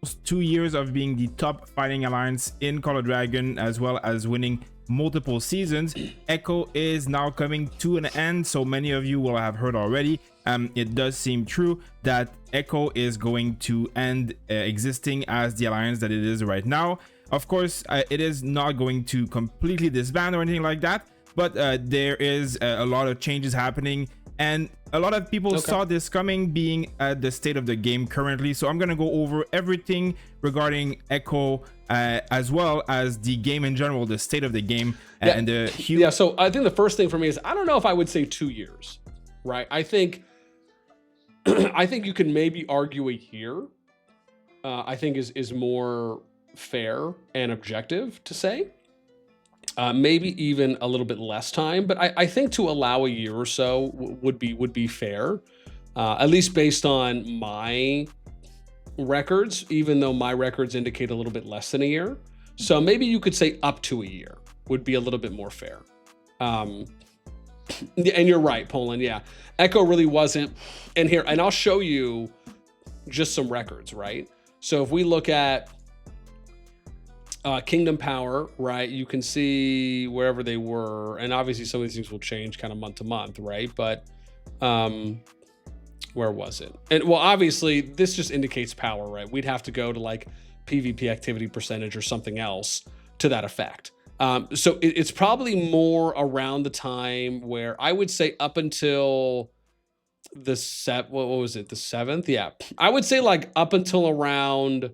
almost 2 years of being the top fighting alliance in Call of Dragon, as well as winning multiple seasons, Echo is now coming to an end. So many of you will have heard already. It does seem true that Echo is going to end existing as the alliance that it is right now. Of course, it is not going to completely disband or anything like that, but there is a lot of changes happening, and a lot of people saw this coming, being at the state of the game currently. So I'm going to go over everything regarding Echo, as well as the game in general, the state of the game, and the huge... Yeah, so I think the first thing for me is, I don't know if I would say 2 years, right? I think you can maybe argue a year, I think is more fair and objective to say. Maybe even a little bit less time, but I think to allow a year or so would be fair, at least based on my records, even though my records indicate a little bit less than a year. So maybe you could say up to a year would be a little bit more fair. And you're right, Poland. Yeah, Echo really wasn't. And here, and I'll show you just some records, right? So if we look at Kingdom Power, right, you can see wherever they were, and obviously some of these things will change kind of month to month, right? But where was it? And well, obviously this just indicates power, right? We'd have to go to like PvP activity percentage or something else to that effect. So it's probably more around the time where I would say up until the what was it? The 7th? Yeah, I would say like up until around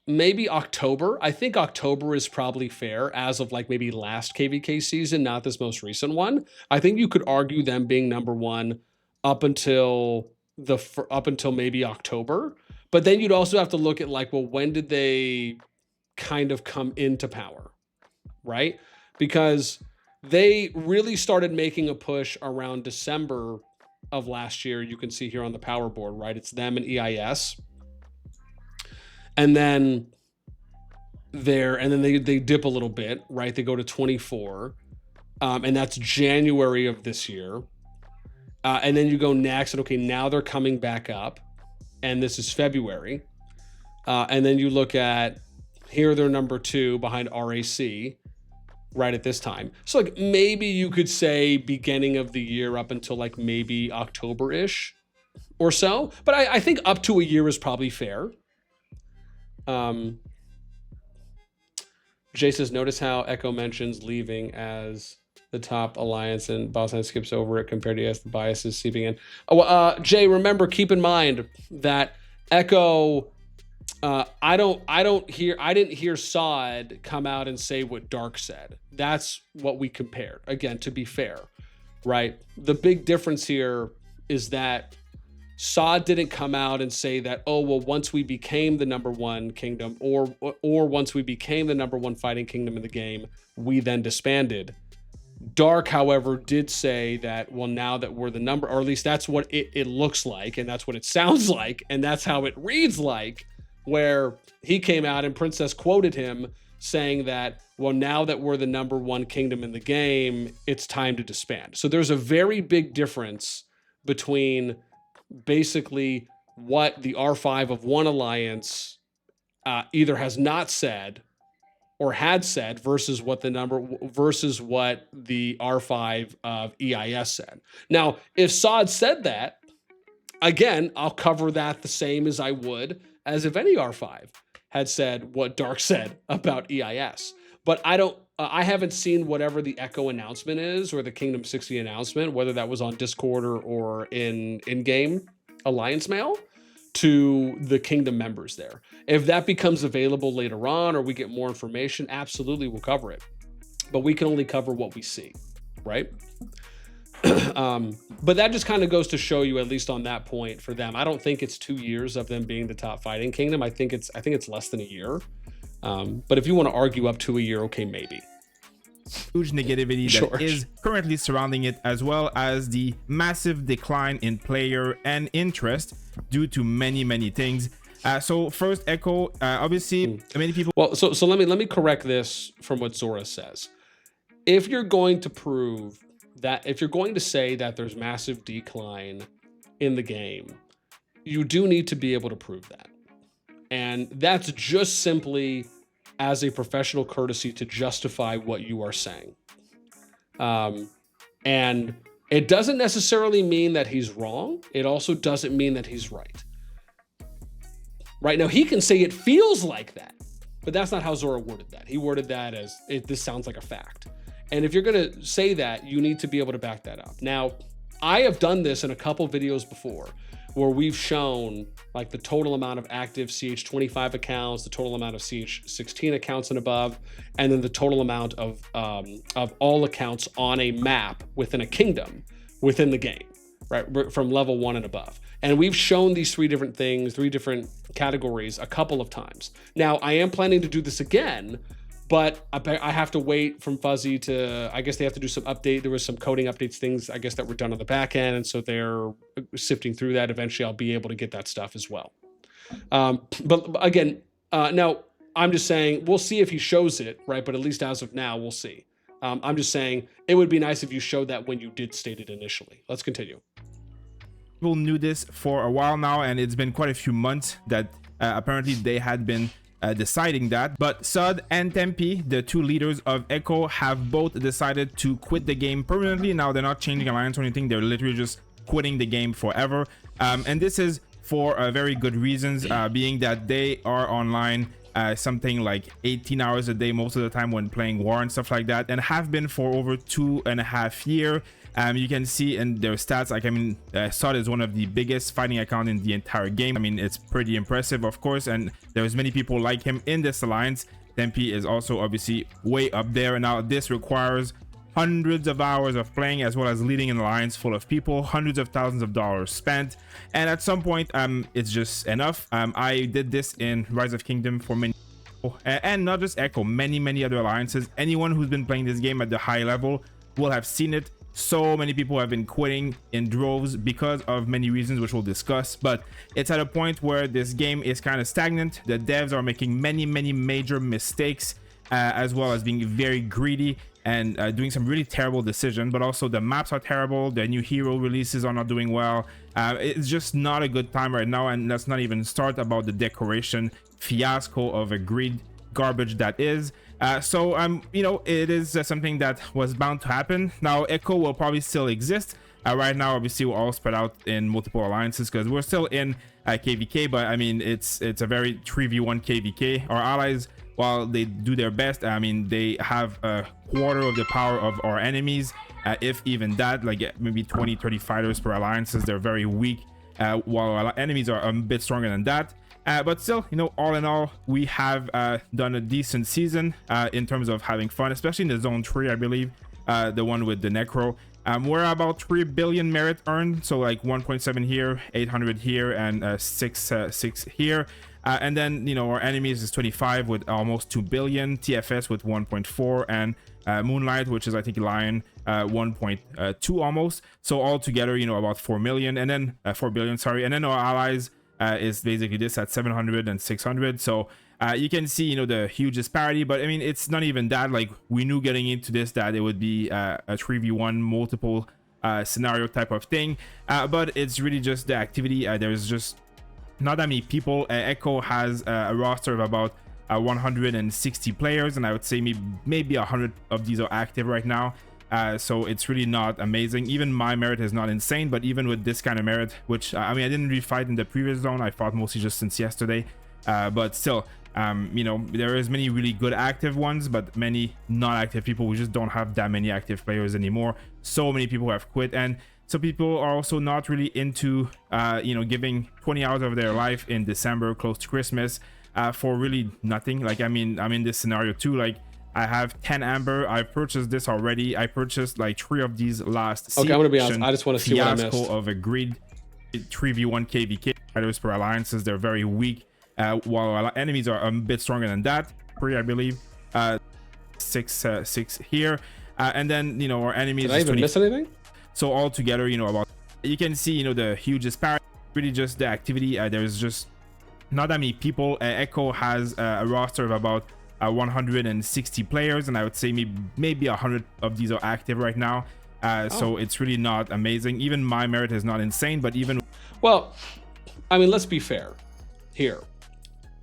maybe October. I think October is probably fair as of like maybe last KVK season, not this most recent one. I think you could argue them being number one up until maybe October. But then you'd also have to look at like, well, when did they kind of come into power, right? Because they really started making a push around December of last year. You can see here on the power board, right? It's them and EIS. And then they dip a little bit, right? They go to 24, and that's January of this year. And then you go next, and okay, now they're coming back up, and this is February. And then you look at here, they're number 2 behind RAC, right at this time. So like maybe you could say beginning of the year up until like maybe October-ish or so. But I think up to a year is probably fair. Jay says, notice how Echo mentions leaving as the top alliance and bossnasti skips over it compared to the biases seeping in. Jay, remember, keep in mind that Echo, I didn't hear Sod come out and say what Dark said. That's what we compared. Again, to be fair, right? The big difference here is that Sod didn't come out and say that, oh, well, once we became the number 1 kingdom or once we became the number 1 fighting kingdom in the game, we then disbanded. Dark, however, did say that, well, now that we're the number, or at least that's what it looks like, and that's what it sounds like, and that's how it reads like, where he came out and Princess quoted him saying that, well, now that we're the number 1 kingdom in the game, it's time to disband. So there's a very big difference between basically what the R5 of One Alliance either has not said or had said versus what the R5 of EIS said. Now, if Sod said that, again, I'll cover that the same as I would as if any R5 had said what Dark said about EIS. But I haven't seen whatever the Echo announcement is or the Kingdom 60 announcement, whether that was on Discord or in-game Alliance Mail to the Kingdom members there. If that becomes available later on or we get more information, absolutely we'll cover it. But we can only cover what we see, right? But that just kind of goes to show you, at least on that point for them. I don't think it's 2 years of them being the top fighting kingdom. I think it's less than a year. But if you want to argue up to a year, okay, maybe. Huge negativity that is currently surrounding it, as well as the massive decline in player and interest due to many things. So first, Echo, obviously many people. Well, so let me correct this from what Xora says. If you're going to say that there's massive decline in the game, you do need to be able to prove that. And that's just simply as a professional courtesy to justify what you are saying. And it doesn't necessarily mean that he's wrong. It also doesn't mean that he's right. Right now, he can say it feels like that, but that's not how Xora worded that. He worded that as, this sounds like a fact. And if you're going to say that, you need to be able to back that up. Now, I have done this in a couple videos before where we've shown like the total amount of active CH25 accounts, the total amount of CH16 accounts and above, and then the total amount of all accounts on a map within a kingdom within the game, right? From level 1 and above. And we've shown these 3 different things, 3 different categories a couple of times. Now, I am planning to do this again, but I have to wait from Fuzzy to, I guess they have to do some update. There was some coding updates, things, I guess, that were done on the back end. And so they're sifting through that. Eventually, I'll be able to get that stuff as well. But again, now I'm just saying, we'll see if he shows it, right? But at least as of now, we'll see. I'm just saying it would be nice if you showed that when you did state it initially. Let's continue. People knew this for a while now, and it's been quite a few months that apparently they had been deciding that. But Sud and Tempe, the 2 leaders of Echo, have both decided to quit the game permanently. Now they're not changing alliance or anything, they're literally just quitting the game forever. And this is for very good reasons, being that they are online something like 18 hours a day most of the time when playing war and stuff like that, and have been for over 2.5 years. You can see in their stats, like, I mean, Sod is one of the biggest fighting account in the entire game. I mean, it's pretty impressive, of course, and there's many people like him in this alliance. Tempe is also obviously way up there. And now this requires hundreds of hours of playing, as well as leading an alliance full of people, hundreds of thousands of dollars spent, and at some point it's just enough. I did this in Rise of Kingdom for many, and not just Echo, many other alliances. Anyone who's been playing this game at the high level will have seen it. So many people have been quitting in droves because of many reasons, which we'll discuss. But it's at a point where this game is kind of stagnant. The devs are making many major mistakes, as well as being very greedy and doing some really terrible decisions. But also the maps are terrible, the new hero releases are not doing well. It's just not a good time right now, and let's not even start about the decoration fiasco of a greed garbage that is. So you know, it is something that was bound to happen. Now Echo will probably still exist. Right now obviously we're all spread out in multiple alliances because we're still in KVK, but I mean it's a very 3v1 KVK. Our allies, while they do their best, I mean they have a quarter of the power of our enemies, if even that, like maybe 20-30 fighters per alliances. They're very weak, while our enemies are a bit stronger than that. But still, you know, all in all, we have done a decent season in terms of having fun, especially in the zone 3, I believe, the one with the Necro. We're about 3 billion merit earned, so like 1.7 here, 800 here, and 6 here. And then, you know, our enemies is 25 with almost 2 billion, TFS with 1.4, and Moonlight, which is I think Lion, 1.2 almost. So all together, you know, about 4 million, and then 4 billion, sorry. And then our allies is basically this at 700 and 600. So you can see, you know, the huge disparity. But I mean, it's not even that. Like, we knew getting into this that it would be a 3v1 multiple scenario type of thing, but it's really just the activity. There's just not that many people. Echo has a roster of about 160 players, and I would say maybe 100 of these are active right now. So it's really not amazing. Even my merit is not insane, but even with this kind of merit, which I mean, I didn't really fight in the previous zone, I fought mostly just since yesterday, but still, you know, there is many really good active ones, but many not active people. We just don't have that many active players anymore. So many people have quit, and so people are also not really into you know, giving 20 hours of their life in December close to Christmas for really nothing. Like, I mean, I'm in this scenario too. Like, I have 10 amber. I purchased this already. I purchased like 3 of these last season. Okay, I'm gonna be honest, I just want to see what I missed. Of a greed 3v1 KVK fighters per alliances. They're very weak, while our enemies are a bit stronger than that. 3, I believe, 6 here, and then, you know, our enemies. Did I even miss anything? So all together, you know, about, you can see, you know, the huge disparity. Really just the activity. There's just not that many people. Echo has a roster of about 160 players, and I would say maybe 100 of these are active right now. So it's really not amazing. Even my merit is not insane, but even, well, I mean, let's be fair here.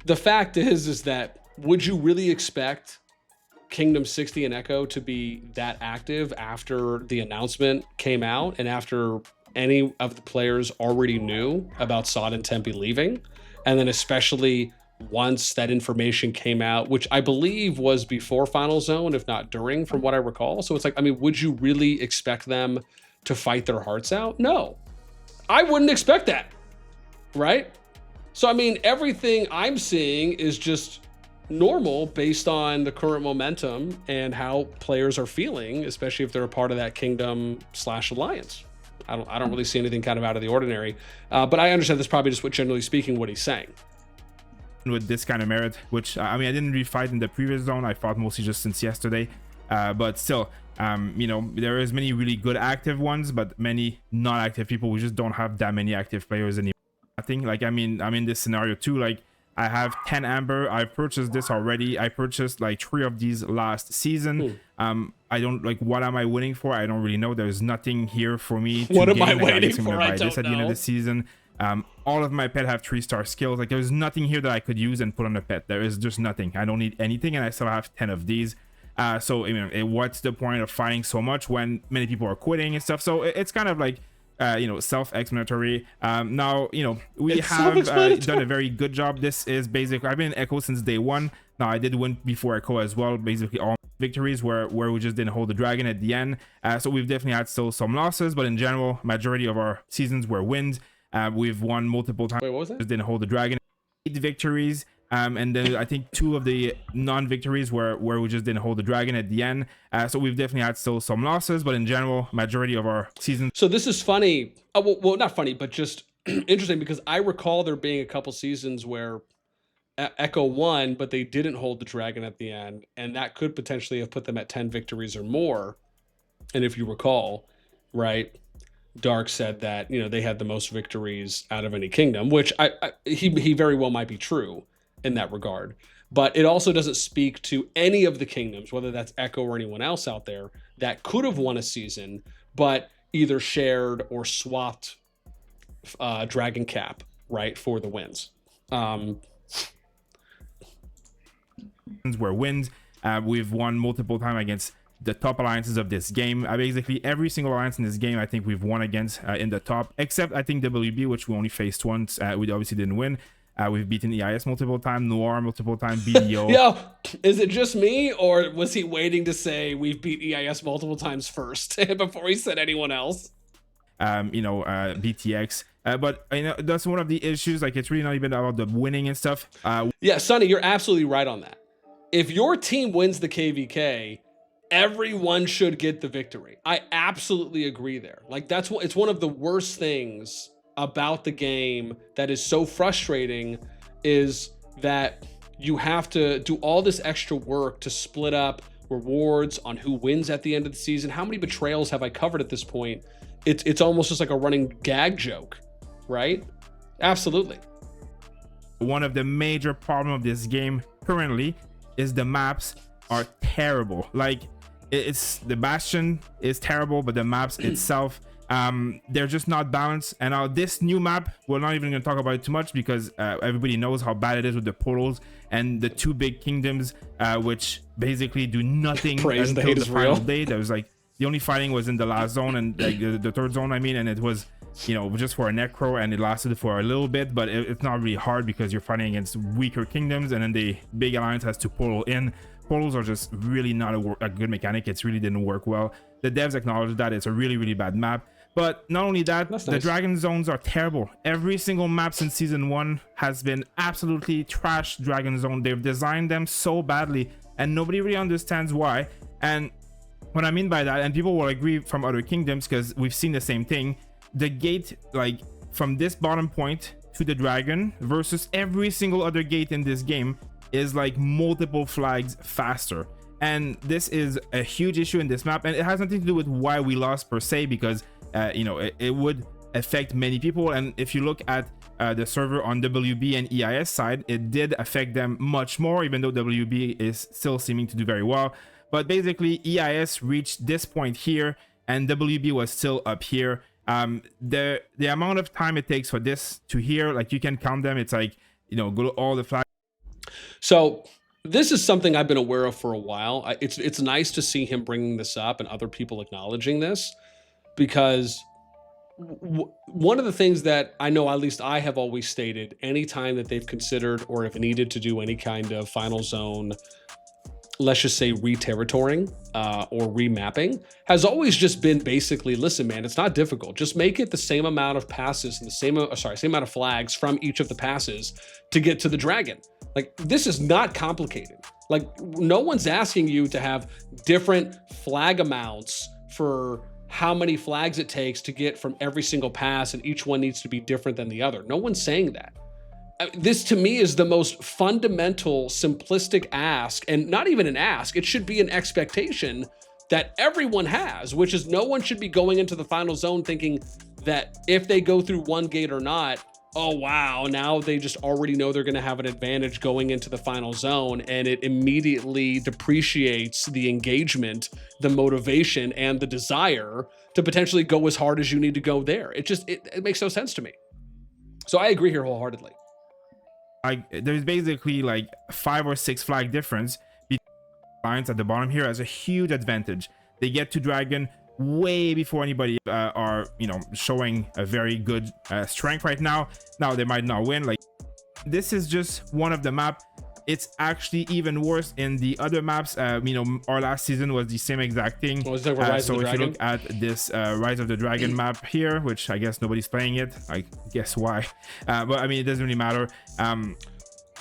the fact is that would you really expect Kingdom 60 and Echo to be that active after the announcement came out and after any of the players already knew about Sod and Tempe leaving? And then especially once that information came out, which I believe was before Final Zone, if not during, from what I recall. So it's like, I mean, would you really expect them to fight their hearts out? No, I wouldn't expect that, right? So, I mean, everything I'm seeing is just normal based on the current momentum and how players are feeling, especially if they're a part of that Kingdom/Alliance. I don't really see anything kind of out of the ordinary, but I understand that's probably just what, generally speaking, what he's saying. With this kind of merit, which I mean, I didn't really fight in the previous zone. I fought mostly just since yesterday, but still, you know, there is many really good active ones, but many non-active people. We just don't have that many active players anymore. I think, like, I mean, I'm in this scenario too. Like, I have 10 amber. I've purchased this already. I purchased like 3 of these last season. I don't, like, what am I winning for? I don't really know. There's nothing here for me to what gain. am I Like, waiting I'm for? gonna buy I this don't at the end of know. the season. All of my pet have 3-star skills. Like, there's nothing here that I could use and put on a pet. There is just nothing. I don't need anything, and I still have 10 of these. So, you know, what's the point of fighting so much when many people are quitting and stuff? So it's kind of like, you know, self-explanatory. Now, you know, we have done a very good job. This is basically, I've been in Echo since day one. Now, I did win before Echo as well. Basically, all victories where we just didn't hold the dragon at the end. So we've definitely had still some losses, but in general, majority of our seasons were wins. We've won multiple times. Wait, what was that? Just didn't hold the dragon. 8 victories. And then I think 2 of the non-victories where we just didn't hold the dragon at the end. So we've definitely had still some losses, but in general, majority of our seasons. So this is funny. Well, not funny, but just interesting, because I recall there being a couple seasons where Echo won, but they didn't hold the dragon at the end, and that could potentially have put them at 10 victories or more. And if you recall, right, Dark said that, you know, they had the most victories out of any kingdom, which he very well might be true in that regard. But it also doesn't speak to any of the kingdoms, whether that's Echo or anyone else out there, that could have won a season, but either shared or swapped Dragon Cap, right, for the wins. Where wins. We've won multiple times against the top alliances of this game. Basically, every single alliance in this game, I think we've won against in the top, except I think WB, which we only faced once. We obviously didn't win. We've beaten EIS multiple times, Noir multiple times, BDO. Yo, is it just me, or was he waiting to say we've beat EIS multiple times first before he said anyone else? You know, BTX. But you know, that's one of the issues. Like, it's really not even about the winning and stuff. Yeah, Sonny, you're absolutely right on that. If your team wins the KVK, everyone should get the victory. I absolutely agree there. Like, it's one of the worst things about the game that is so frustrating, is that you have to do all this extra work to split up rewards on who wins at the end of the season. How many betrayals have I covered at this point? It's almost just like a running gag joke, right? Absolutely. One of the major problems of this game currently is the maps are terrible. Like, it's the Bastion is terrible, but the maps itself, they're just not balanced. And now this new map, we're not even going to talk about it too much, because everybody knows how bad it is with the portals and the 2 big kingdoms, which basically do nothing until the final day. There was, like, the only fighting was in the last zone, and like the 3rd zone, I mean, and it was, you know, just for a necro, and it lasted for a little bit, but it's not really hard because you're fighting against weaker kingdoms, and then the big alliance has to portal in. Portals are just really not a good mechanic. It's really didn't work well. The devs acknowledge that it's a really, really bad map. But not only that, the dragon zones are terrible. Every single map since season 1 has been absolutely trash dragon zone. They've designed them so badly, and nobody really understands why. And what I mean by that, and people will agree from other kingdoms, because we've seen the same thing, the gate, like, from this bottom point to the dragon versus every single other gate in this game is like multiple flags faster. And this is a huge issue in this map, and it has nothing to do with why we lost per se, because you know, it would affect many people. And if you look at the server on WB and EIS side, it did affect them much more, even though WB is still seeming to do very well. But basically, EIS reached this point here, and WB was still up here. The amount of time it takes for this to here, like, you can count them. It's like, you know, go to all the flags So this is something I've been aware of for a while. It's nice to see him bringing this up and other people acknowledging this, because one of the things that I know, at least I have always stated, anytime that they've considered or if needed to do any kind of final zone, let's just say re-territoring or remapping, has always just been basically, listen, man, it's not difficult. Just make it the same amount of passes and the same amount of flags from each of the passes to get to the dragon. Like, this is not complicated. Like, no one's asking you to have different flag amounts for how many flags it takes to get from every single pass, and each one needs to be different than the other. No one's saying that. This to me is the most fundamental, simplistic ask, and not even an ask. It should be an expectation that everyone has, which is no one should be going into the final zone thinking that if they go through one gate or not, oh wow, now they just already know they're going to have an advantage going into the final zone, and it immediately depreciates the engagement, the motivation, and the desire to potentially go as hard as you need to go there. It makes no sense to me. So I agree here wholeheartedly. There's basically like 5 or 6 flag difference between lines at the bottom here as a huge advantage. They get to dragon way before anybody are, you know, showing a very good strength right now. Now they might not win. Like, this is just one of the map. It's actually even worse in the other maps. You know, our last season was the same exact thing. So if you look at this Rise of the Dragon map here, which I guess nobody's playing it, I guess why, but I mean, it doesn't really matter.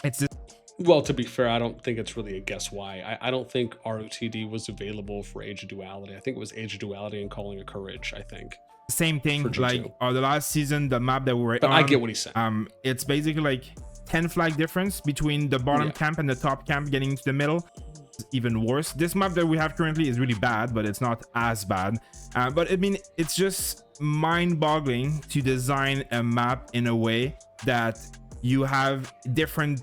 It's just, well, to be fair, I don't think it's really a guess why. I don't think ROTD was available for Age of Duality. I think it was Age of Duality and Calling of Courage, I think. Same thing, like the last season, the map that we were on. I get what he's saying. It's basically like 10 flag difference between the bottom camp and the top camp getting into the middle. It's even worse. This map that we have currently is really bad, but it's not as bad. But I mean, it's just mind-boggling to design a map in a way that you have different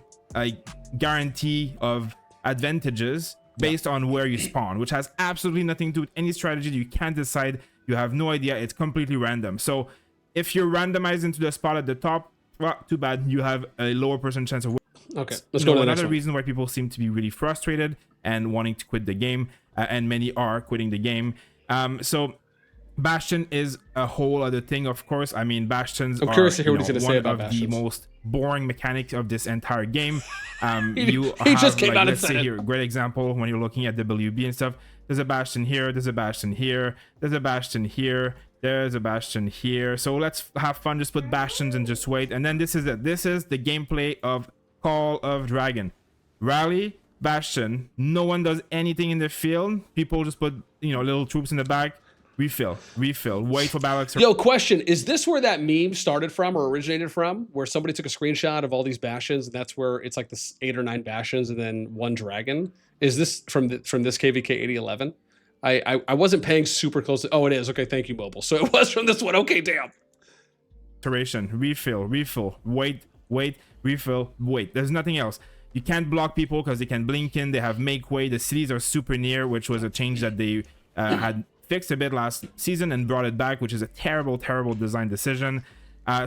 guarantee of advantages based on where you spawn, which has absolutely nothing to do with any strategy. You can't decide. You have no idea. It's completely random. So if you're randomized into the spot at the top, well, too bad. You have a lower percent chance of winning. Okay, let's go to the next another one. reason why people seem to be really frustrated and wanting to quit the game, and many are quitting the game. So Bastion is a whole other thing, of course. I mean, Bastions I'm curious to hear what he's going to say about one of Bastions. the most boring mechanics of this entire game. He just came out and said here, great example when you're looking at WB and stuff. There's a Bastion here, there's a Bastion here, there's a Bastion here, there's a Bastion here. So let's have fun, just put Bastions and just wait. And then this is it. This is the gameplay of Call of Dragon. Rally, Bastion. No one does anything in the field. People just put, you know, little troops in the back. Refill, wait for battle. Yo, question, is this where that meme started from or originated from, where somebody took a screenshot of all these Bastions and that's where it's like this 8 or 9 Bastions and then 1 dragon? Is this from this KVK 8011? I wasn't paying super close. Oh, it is. Okay, thank you, Mobile. So it was from this one. Okay, damn. Refill, wait, refill, wait. There's nothing else. You can't block people because they can blink in. They have make way. The cities are super near, which was a change that they had fixed a bit last season and brought it back, which is a terrible design decision.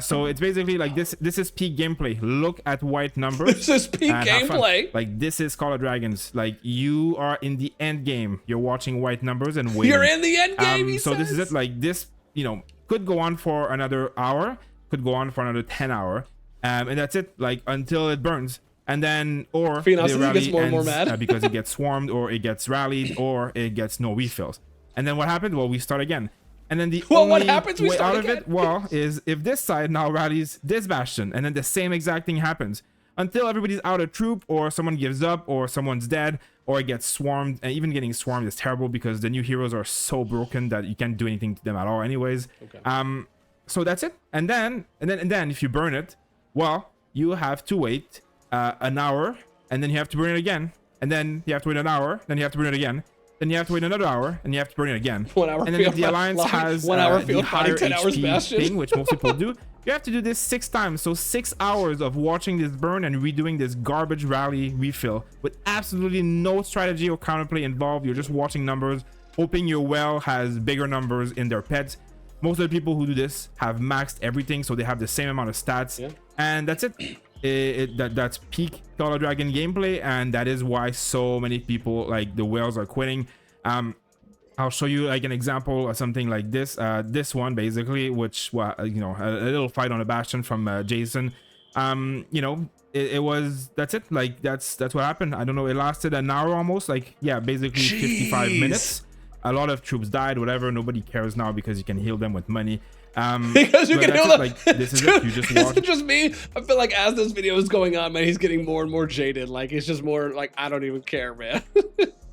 So it's basically like this is peak gameplay. Look at white numbers. This is peak gameplay. Like, this is Call of Dragons. Like, you are in the end game. You're watching white numbers and waiting. You're in the end game, so this is it. Like, this, you know, could go on for another hour, could go on for another 10 hour, and that's it, like, until it burns. And then, or Phenos the rally gets more and more mad because it gets swarmed, or it gets rallied, or it gets no refills. And then what happened? Well, we start again. And then the only what happens? We way start out again? of it, well, is if this side now rallies this Bastion, and then the same exact thing happens until everybody's out of troop, or someone gives up, or someone's dead, or it gets swarmed. And even getting swarmed is terrible because the new heroes are so broken that you can't do anything to them at all anyways. Okay. So that's it. And then if you burn it, well, you have to wait an hour, and then you have to burn it again, and then you have to wait an hour, then you have to burn it again. Then you have to wait another hour, and you have to burn it again. 1 hour. And then if the alliance has 1 hour the field higher fighting, 10 hours HP Bastion thing, which most people do, you have to do this 6 times. So 6 hours of watching this burn and redoing this garbage rally refill with absolutely no strategy or counterplay involved. You're just watching numbers, hoping your well has bigger numbers in their pets. Most of the people who do this have maxed everything, so they have the same amount of stats, and that's it. that's peak Call of Dragon gameplay, and that is why so many people, like the whales, are quitting. I'll show you like an example of something like this. This one basically, which a little fight on a bastion from Jason. It was, that's it. Like that's what happened. I don't know. It lasted an hour almost. Like, yeah, basically 55 minutes. A lot of troops died. Whatever. Nobody cares now because you can heal them with money. Because you can heal them. Like, this is it. You just watch. It's just me. I feel like as this video is going on, man, he's getting more and more jaded. Like it's just more like I don't even care, man.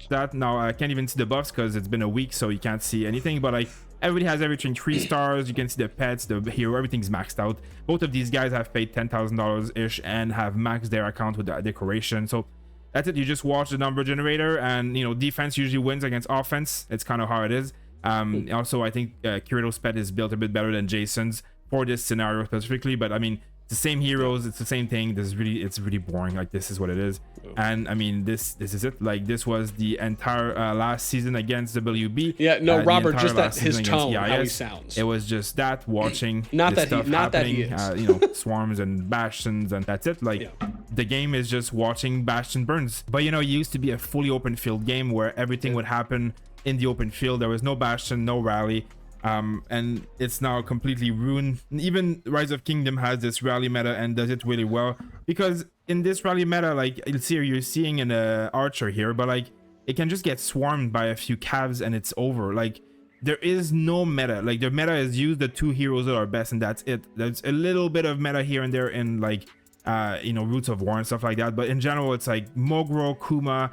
That now I can't even see the buffs because it's been a week, so you can't see anything. But like everybody has everything 3 stars. You can see the pets, the hero, everything's maxed out. Both of these guys have paid $10,000 ish and have maxed their account with the decoration. So that's it. You just watch the number generator, and defense usually wins against offense. It's kind of how it is. Also, I think Kirito's pet is built a bit better than Jason's for this scenario specifically, but I mean, it's the same heroes, it's the same thing. It's really boring. Like, this is what it is. And I mean, this is it. Like, this was the entire last season against WB. Yeah, no, Robert, just that his tone, how he sounds. It was just that, watching not this that stuff he, not happening, that he is. swarms and bastions, and that's it. Like, the game is just watching bastion burns. But it used to be a fully open field game where everything would happen in the open field. There was no bastion, no rally, and it's now completely ruined. Even Rise of Kingdom has this rally meta and does it really well, because in this rally meta, like you're seeing an archer here, but like it can just get swarmed by a few calves and it's over. Like, there is no meta. Like, the meta is use the 2 heroes that are best, and that's it. There's a little bit of meta here and there in like Roots of War and stuff like that, but in general it's like Mogro, Kuma,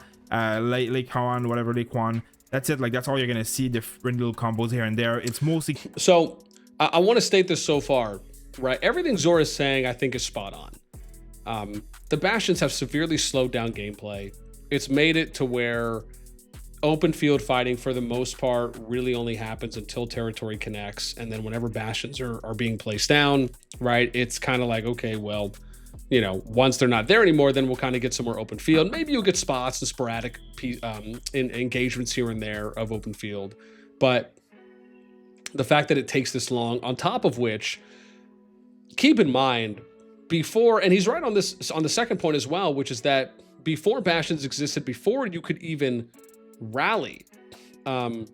Lake Hawan, whatever, Lake Wan. That's it. Like, that's all you're gonna see, different little combos here and there. It's mostly so. I want to state this so far, right? Everything Xora is saying, I think, is spot on. The bastions have severely slowed down gameplay. It's made it to where open field fighting, for the most part, really only happens until territory connects, and then whenever bastions are being placed down, right? It's kind of like, okay, well, once they're not there anymore, then we'll kind of get some more open field. Maybe you'll get spots and sporadic engagements here and there of open field. But the fact that it takes this long, on top of which, keep in mind, before, and he's right on this, on the second point as well, which is that before bastions existed, before you could even rally them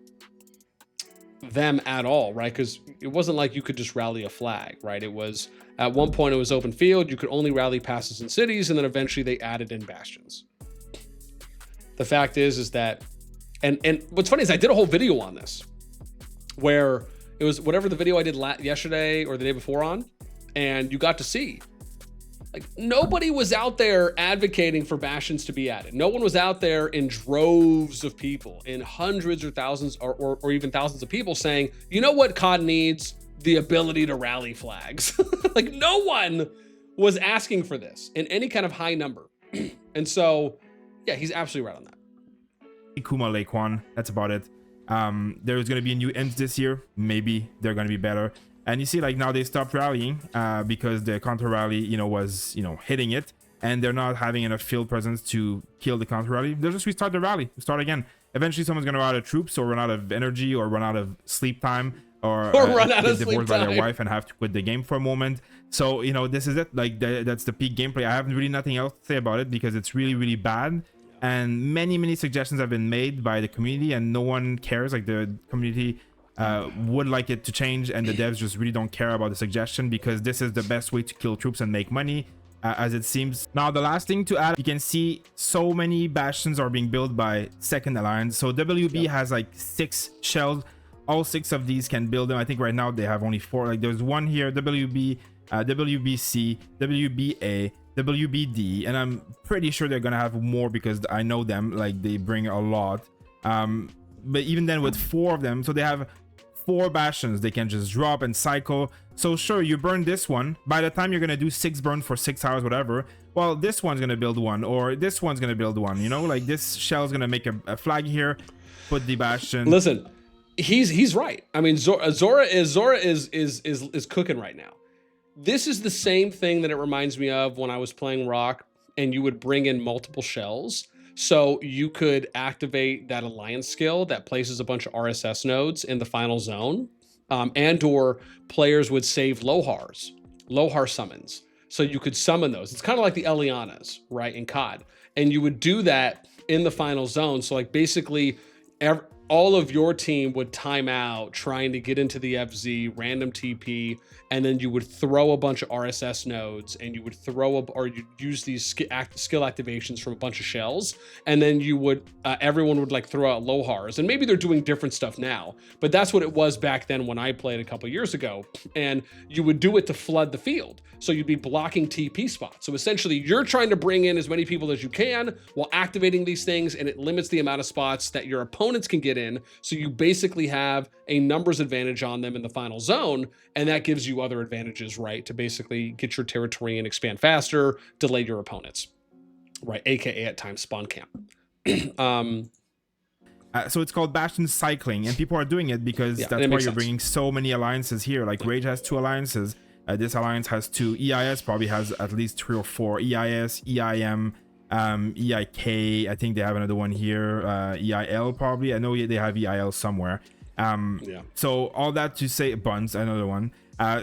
at all, right? Because it wasn't like you could just rally a flag, right? It was, at one point it was open field, you could only rally passes in cities, and then eventually they added in bastions. The fact is that, and what's funny is I did a whole video on this, where it was whatever the video I did yesterday or the day before on, and you got to see, like, nobody was out there advocating for bastions to be added. No one was out there in droves of people, in hundreds or thousands or even thousands of people saying, you know what COD needs? The ability to rally flags. Like, no one was asking for this in any kind of high number. And so, yeah, he's absolutely right on that. Kuma, Lake Wan, that's about it. There's going to be new ends this year. Maybe they're going to be better. And you see, like, now they stopped rallying because the counter rally, was, hitting it, and they're not having enough field presence to kill the counter rally. They'll just restart the rally, start again. Eventually, someone's going to run out of troops, or run out of energy, or run out of sleep time, or run out of get divorced by their wife and have to quit the game for a moment. So, this is it. Like, that's the peak gameplay. I have really nothing else to say about it because it's really, really bad. And many suggestions have been made by the community, and no one cares. Like, the community would like it to change, and the devs just really don't care about the suggestion, because this is the best way to kill troops and make money, as it seems. Now, the last thing to add, you can see so many bastions are being built by Second Alliance. So WB has like 6 shells. All 6 of these can build them. I think right now they have only 4. Like, there's one here, WB, WBC, WBA, WBD, and I'm pretty sure they're gonna have more because I know them. Like, they bring a lot. But even then, with 4 of them, so they have 4 bastions they can just drop and cycle. So sure, you burn this one, by the time you're gonna do 6 burn for 6 hours, whatever, well, this one's gonna build one, or this one's gonna build one, like this shell's gonna make a flag here, put the bastion. Listen, he's right. I mean, Xora is cooking right now. This is the same thing that it reminds me of when I was playing Rock, and you would bring in multiple shells. So you could activate that alliance skill that places a bunch of RSS nodes in the final zone, and or players would save Lohar summons. So you could summon those. It's kind of like the Elianas, right, in COD. And you would do that in the final zone. So like basically all of your team would time out trying to get into the FZ, random TP, and then you would throw a bunch of RSS nodes, and you would or you'd use these skill activations from a bunch of shells, and then you would, everyone would like throw out Lohars, and maybe they're doing different stuff now, but that's what it was back then when I played a couple years ago, and you would do it to flood the field. So you'd be blocking TP spots. So essentially you're trying to bring in as many people as you can while activating these things, and it limits the amount of spots that your opponents can get in. So you basically have a numbers advantage on them in the final zone, and that gives you other advantages, right? To basically get your territory and expand faster, delay your opponents, right? AKA at times spawn camp. So it's called Bastion cycling, and people are doing it because that's why you're bringing so many alliances here. Like Rage has 2 alliances. This alliance has 2. EIS probably has at least 3 or 4. EIS, EIM, EIK. I think they have another one here. EIL probably. I know they have EIL somewhere. So all that to say, Buns, another one.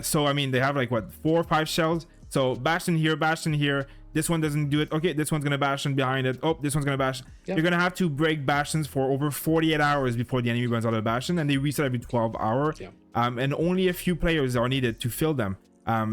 So I mean, they have like what, 4 or 5 shells. So Bastion here, Bastion here. This one doesn't do it. Okay, this one's gonna Bastion behind it. Oh, this one's gonna Bastion. You're gonna have to break Bastions for over 48 hours before the enemy runs out of Bastion, and they reset every 12 hours. And only a few players are needed to fill them.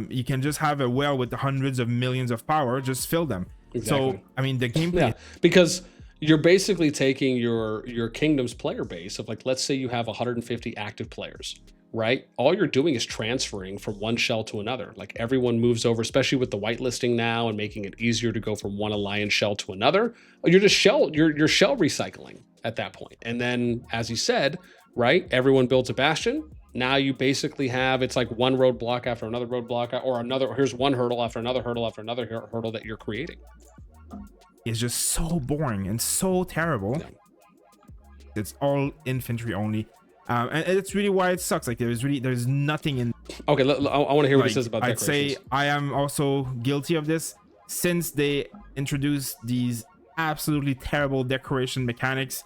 You can just have a well with hundreds of millions of power, just fill them. So I mean, the gameplay, because you're basically taking your kingdom's player base of, like, let's say you have 150 active players, right? All you're doing is transferring from one shell to another. Like, everyone moves over, especially with the whitelisting now and making it easier to go from one alliance shell to another. You're just you're shell recycling at that point. And then, as you said, right, everyone builds a bastion. Now you basically have, it's like one roadblock after another roadblock, or another, here's one hurdle after another hurdle after another hurdle that you're creating. It's just so boring and so terrible. It's all infantry only. And it's really why it sucks. Like, there's nothing in. Okay, I want to hear what he says about I'd say I am also guilty of this since they introduced these absolutely terrible decoration mechanics.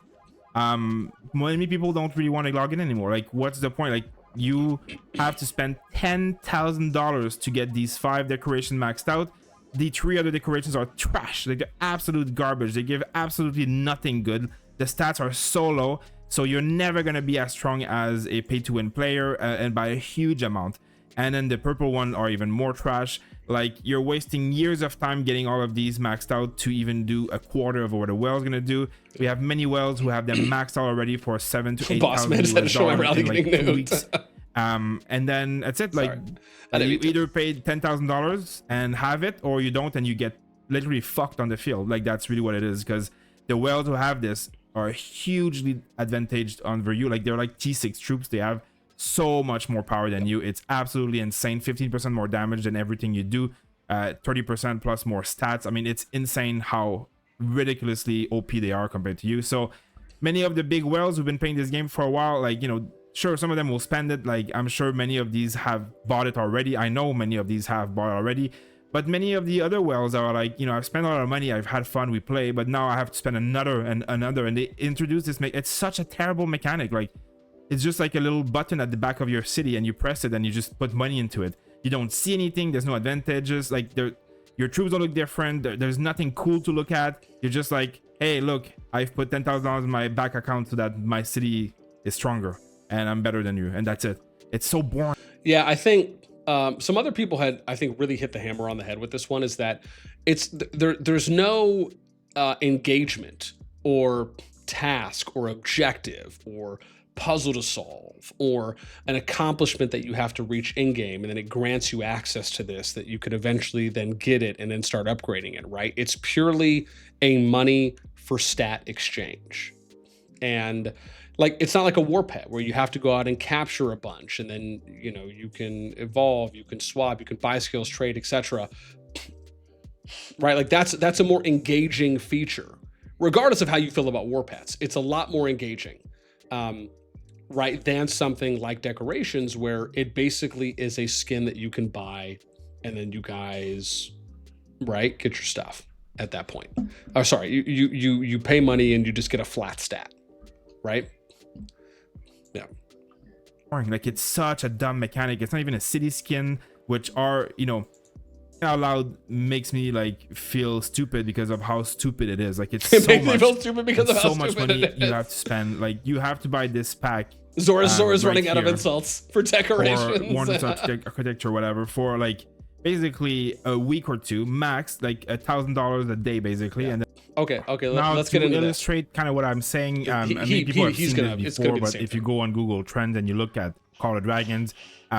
Many people don't really want to log in anymore. Like, what's the point? Like, you have to spend $10,000 to get these 5 decoration maxed out. The 3 other decorations are trash. Like, they're absolute garbage. They give absolutely nothing good. The stats are so low, so you're never gonna be as strong as a pay-to-win player, and by a huge amount. And then the purple one are even more trash. Like, you're wasting years of time getting all of these maxed out to even do a quarter of what a well is gonna do. We have many wells who have them maxed out already for $7,000 to $8,000 in like 2 weeks. And then that's it. Like, you either paid $10,000 and have it, or you don't, and you get literally fucked on the field. Like, that's really what it is, because the wells who have this are hugely advantaged over you. Like, they're like T6 troops. They have so much more power than you. It's absolutely insane. 15% more damage than everything you do, 30% plus more stats. I mean, it's insane how ridiculously OP they are compared to you. So many of the big whales who've been playing this game for a while, like, you know, sure, some of them will spend it. Like, I'm sure many of these have bought it already. I know many of these have bought it already. But many of the other whales are like, you know, I've spent a lot of money, I've had fun, we play, but now I have to spend another and another. And they introduce this, it's such a terrible mechanic. Like, it's just like a little button at the back of your city, and you press it and you just put money into it. You don't see anything, there's no advantages. Like, your troops don't look different, there's nothing cool to look at. You're just like, hey, look, I've put $10,000 in my back account so that my city is stronger and I'm better than you, and that's it. It's so boring. Yeah, I think some other people had, I think, really hit the hammer on the head with this one, is that there's no engagement or task or objective or puzzle to solve or an accomplishment that you have to reach in game, and then it grants you access to this that you could eventually then get it and then start upgrading it, right? It's purely a money for stat exchange. And like, it's not like a war pet where you have to go out and capture a bunch, and then, you know, you can evolve, you can swap, you can buy skills, trade, etc. Right? Like, that's a more engaging feature, regardless of how you feel about war pets. It's a lot more engaging, right, than something like decorations, where it basically is a skin that you can buy, and then you guys, right, get your stuff at that point. Oh, sorry, you pay money and you just get a flat stat, right? Yeah. Like, it's such a dumb mechanic. It's not even a city skin, which are, you know, out loud makes me like feel stupid because of how stupid it is. Like it's It so makes me much, feel stupid because of how so much stupid money it is. you have to spend. Like you have to buy this pack. Zora's right running out of here insults for decorations. Or Warner's architecture, whatever, for like basically a week or two max, like $1,000 a day, basically. Yeah. And okay, now let's get into illustrate kind of what I'm saying. I mean, people have seen this before, but if you go on Google Trends and you look at Call of Dragons,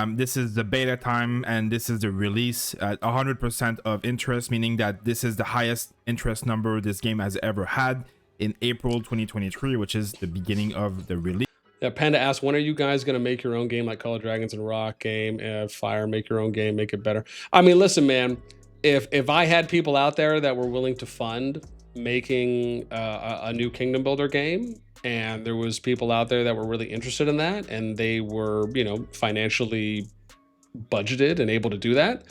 this is the beta time and this is the release at 100% of interest, meaning that this is the highest interest number this game has ever had in April 2023, which is the beginning of the release. Yeah, Panda asks, when are you guys going to make your own game like Call of Dragons and Rock game? Fire, make your own game, make it better. I mean, listen, man, if I had people out there that were willing to fund making a new Kingdom Builder game, and there was people out there that were really interested in that, and they were, you know, financially budgeted and able to do that,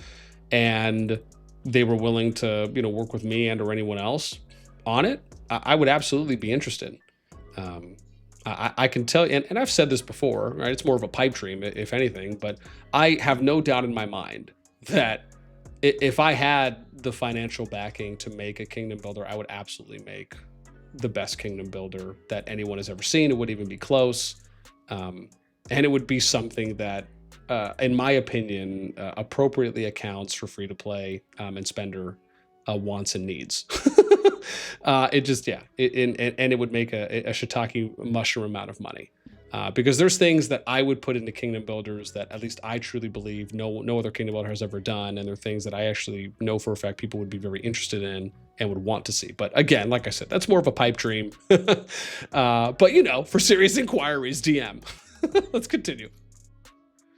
and they were willing to, you know, work with me and or anyone else on it, I would absolutely be interested. I can tell you, and I've said this before, right? It's more of a pipe dream, if anything, but I have no doubt in my mind that if I had the financial backing to make a Kingdom Builder, I would absolutely make the best Kingdom Builder that anyone has ever seen. It wouldn't even be close. And it would be something that, in my opinion, appropriately accounts for free-to-play and spender wants and needs. It just, yeah, and it would make a shiitake mushroom amount of money. Because there's things that I would put into Kingdom Builders that at least I truly believe no other Kingdom Builder has ever done, and they're things that I actually know for a fact people would be very interested in and would want to see. But again, like I said, that's more of a pipe dream. But you know, for serious inquiries, DM. Let's continue.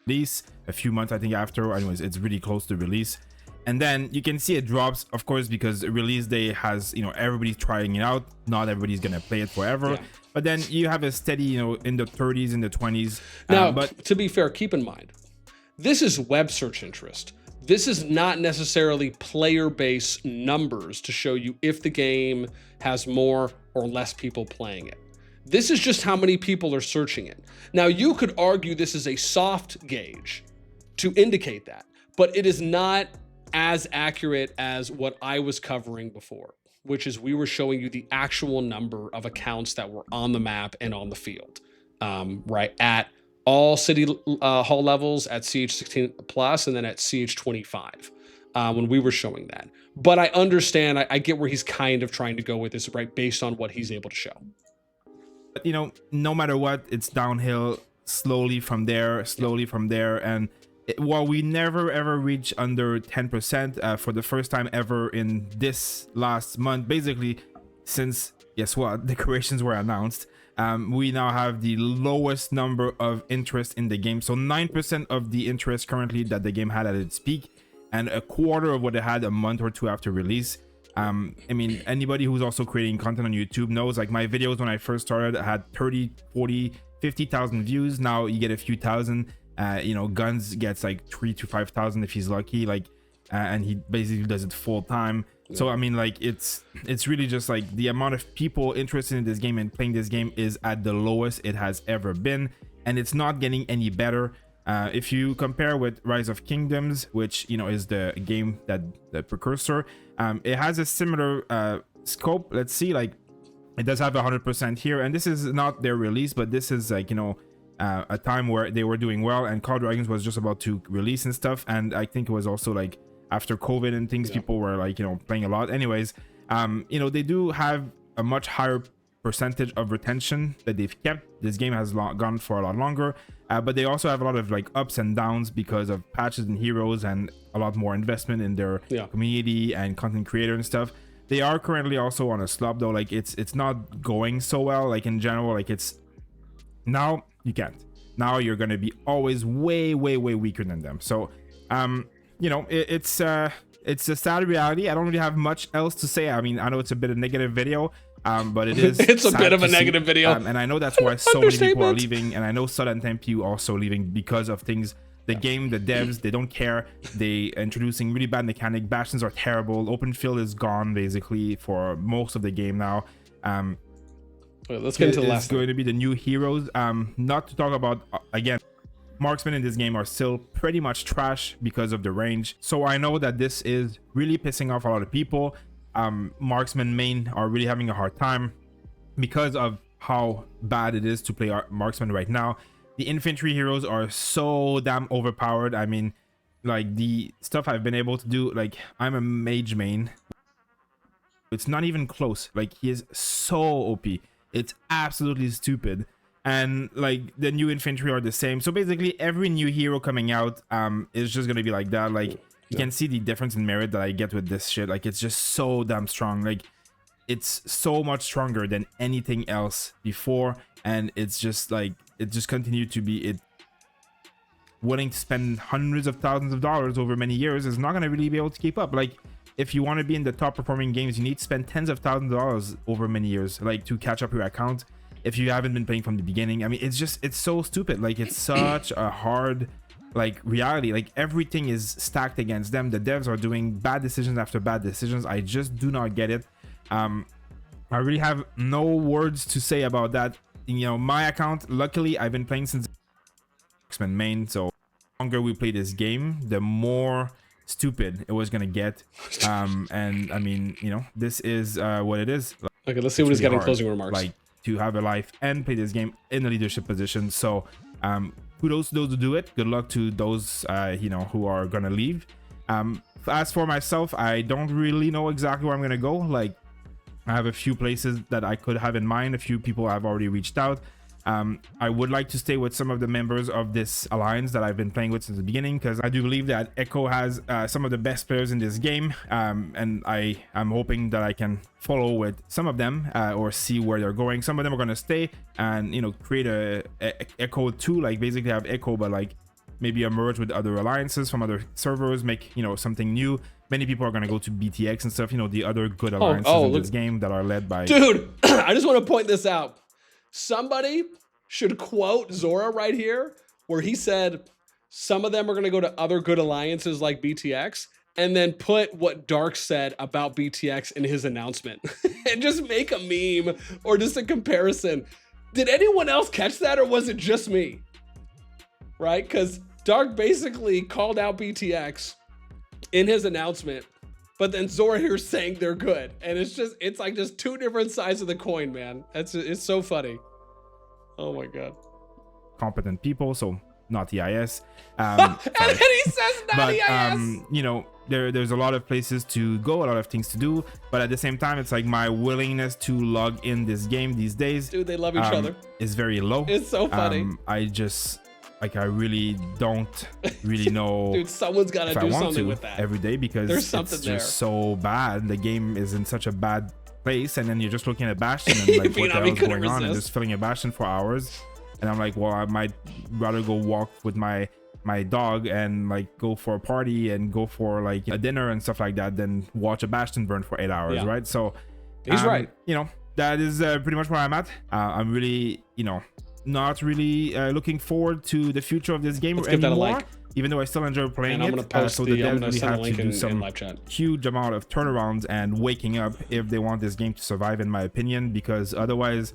Release a few months, I think, after. Anyways, it's really close to release. And then you can see it drops, of course, because release day has, you know, everybody's trying it out. Not everybody's gonna play it forever. Yeah. But then you have a steady, you know, in the 30s, in the 20s. Now, but to be fair, keep in mind, this is web search interest. This is not necessarily player base numbers to show you if the game has more or less people playing it. This is just how many people are searching it. Now, you could argue this is a soft gauge to indicate that, but it is not as accurate as what I was covering before, which is we were showing you the actual number of accounts that were on the map and on the field, right? At all city hall levels, at CH16 plus, and then at CH25, when we were showing that. But I understand, I get where he's kind of trying to go with this, right? Based on what he's able to show. But, you know, no matter what, it's downhill slowly from there, and while we never ever reach under 10% for the first time ever in this last month, basically since, guess what, decorations were announced, we now have the lowest number of interest in the game. So 9% of the interest currently that the game had at its peak, and a quarter of what it had a month or two after release. I mean, anybody who's also creating content on YouTube knows, like, my videos when I first started had 30, 40, 50,000 views. Now you get a few thousand. You know, Guns gets like 3,000 to 5,000 if he's lucky, like, and he basically does it full time. Yeah. So I mean, like, it's really just like the amount of people interested in this game and playing this game is at the lowest it has ever been, and it's not getting any better. If you compare with Rise of Kingdoms, which, you know, is the game that the precursor, it has a similar scope. Let's see, like, it does have 100% here, and this is not their release, but this is like, you know, a time where they were doing well, and CoD Dragons was just about to release and stuff, and I think it was also like after COVID and things, people were like, you know, playing a lot. Anyways, you know, they do have a much higher percentage of retention that they've kept. This game has gone for a lot longer, but they also have a lot of like ups and downs because of patches and heroes and a lot more investment in their community and content creator and stuff. They are currently also on a slump though. Like, it's not going so well, like, in general. Like, it's now you can't. Now you're going to be always way weaker than them. So, you know, it's a sad reality. I don't really have much else to say. I mean, I know it's a bit of a negative video, but it is. It's a bit of a negative video. And I know that's why so many people are leaving. And I know Sud and Tempew also leaving because of things. The game, the devs, they don't care. They introducing really bad mechanic. Bastions are terrible. Open field is gone basically for most of the game now. Let's get into the last. It's going to be the new heroes. Not to talk about again. marksmen in this game are still pretty much trash because of the range. So I know that this is really pissing off a lot of people. Marksman main are really having a hard time because of how bad it is to play marksman right now. The infantry heroes are so damn overpowered. I mean, like the stuff I've been able to do, like I'm a mage main. It's not even close. Like he is so OP. It's absolutely stupid. And like the new infantry are the same. So basically every new hero coming out is just gonna be like that. Like you can see the difference in merit that I get with this shit. Like it's just so damn strong. Like it's so much stronger than anything else before, and it's just like it just continued to be it. Willing to spend hundreds of thousands of dollars over many years is not going to really be able to keep up. Like if you want to be in the top performing games, you need to spend tens of thousands of dollars over many years, like to catch up your account if you haven't been playing from the beginning. I mean, it's so stupid. Like it's such a hard like reality. Like everything is stacked against them. The devs are doing bad decisions after bad decisions. I just do not get it. I really have no words to say about that. You know, my account, luckily I've been playing since X-Men main, so the longer we play this game, the more stupid it was gonna get. And I mean, you know, this is what it is. Like, okay, let's see what he's got in closing remarks. Like to have a life and play this game in a leadership position. So kudos to those who do it. Good luck to those you know, who are gonna leave. As for myself, I don't really know exactly where I'm gonna go. Like I have a few places that I could have in mind. A few people I've already reached out. I would like to stay with some of the members of this alliance that I've been playing with since the beginning, because I do believe that Echo has some of the best players in this game, and I'm hoping that I can follow with some of them or see where they're going. Some of them are going to stay and, you know, create a Echo 2, like basically have Echo, but like maybe merge with other alliances from other servers, make, you know, something new. Many people are going to go to BTX and stuff, you know, the other good alliances in this game that are led by... Dude, I just want to point this out. Somebody should quote Xora right here, where he said some of them are going to go to other good alliances like BTX, and then put what Dark said about BTX in his announcement and just make a meme or just a comparison. Did anyone else catch that, or was it just me? Right? Because Dark basically called out BTX in his announcement, but then Xora here saying they're good, and it's like just two different sides of the coin, man. It's so funny. Oh my god. Competent people, so not EIS. And then he says not EIS. You know, there's a lot of places to go, a lot of things to do, but at the same time, it's like my willingness to log in this game these days, dude, they love each other, is very low. It's so funny. I just like I really don't really know. Dude, someone's got to do something with that every day, because there's something it's there. Just so bad. The game is in such a bad place, and then you're just looking at Bastion and like what the hell is going on, and just filling a Bastion for hours. And I'm like, well, I might rather go walk with my dog and like go for a party and go for like a dinner and stuff like that than watch a Bastion burn for 8 hours, right? So he's right. You know, that is pretty much where I'm at. I'm really, you know, not really looking forward to the future of this game anymore. That a like. Even though I still enjoy playing it, so the devs really have to do some huge amount of turnarounds and waking up if they want this game to survive, in my opinion, because otherwise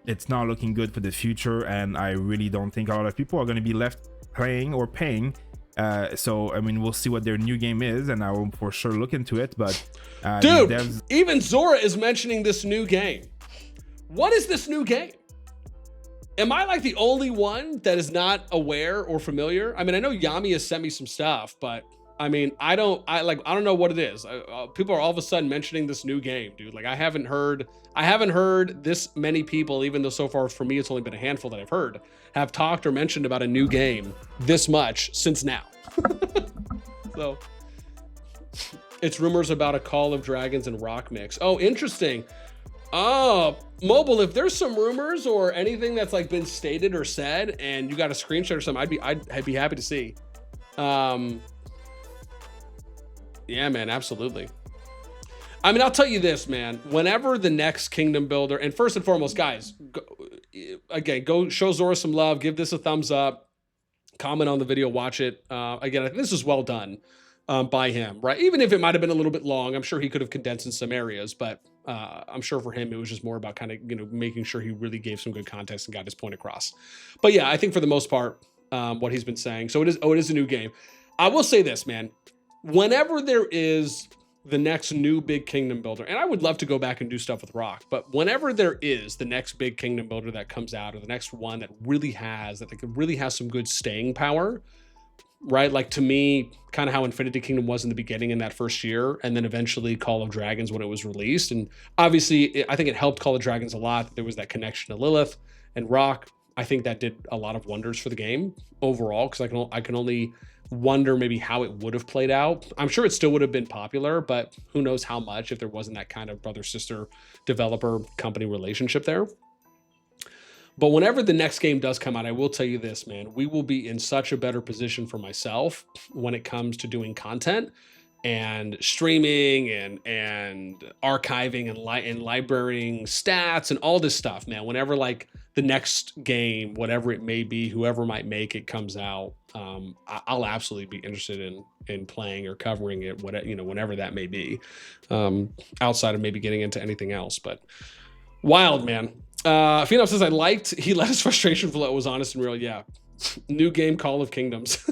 it's not looking good for the future, and I really don't think a lot of people are going to be left playing or paying. So I mean, we'll see what their new game is, and I will for sure look into it. But dude, even Xora is mentioning this new game. What is this new game? Am I like the only one that is not aware or familiar? I mean, I know Yami has sent me some stuff, but I mean, I don't know what it is. People are all of a sudden mentioning this new game, dude. Like I haven't heard this many people, even though so far for me, it's only been a handful that I've heard, have talked or mentioned about a new game this much since now. So it's rumors about a Call of Dragons and Rock mix. Oh, interesting. Oh, Mobile, if there's some rumors or anything that's like been stated or said and you got a screenshot or something, I'd be happy to see. Yeah, man, absolutely. I mean, I'll tell you this, man, whenever the next Kingdom Builder, and first and foremost, guys, go show Xora some love, give this a thumbs up, comment on the video, watch it. Again, I think this is well done by him, right? Even if it might have been a little bit long, I'm sure he could have condensed in some areas, but I'm sure for him, it was just more about kind of, you know, making sure he really gave some good context and got his point across. But yeah, I think for the most part, what he's been saying. So it is a new game. I will say this, man. Whenever there is the next new big kingdom builder, and I would love to go back and do stuff with Rock, but whenever there is the next big kingdom builder that comes out, or the next one that really has some good staying power, right? Like, to me, kind of how Infinity Kingdom was in the beginning in that first year, and then eventually Call of Dragons when it was released. And obviously, I think it helped Call of Dragons a lot that there was that connection to Lilith and Rock. I think that did a lot of wonders for the game overall, because I can only wonder maybe how it would have played out. I'm sure it still would have been popular, but who knows how much if there wasn't that kind of brother-sister developer company relationship there. But whenever the next game does come out, I will tell you this, man, we will be in such a better position for myself when it comes to doing content and streaming and archiving and librarying stats and all this stuff, man. Whenever like the next game, whatever it may be, whoever might make it comes out, I'll absolutely be interested in playing or covering it, whenever that may be, outside of maybe getting into anything else. But wild, man. Phenom says, he let his frustration flow, was honest and real. Yeah. New game, Call of Kingdoms.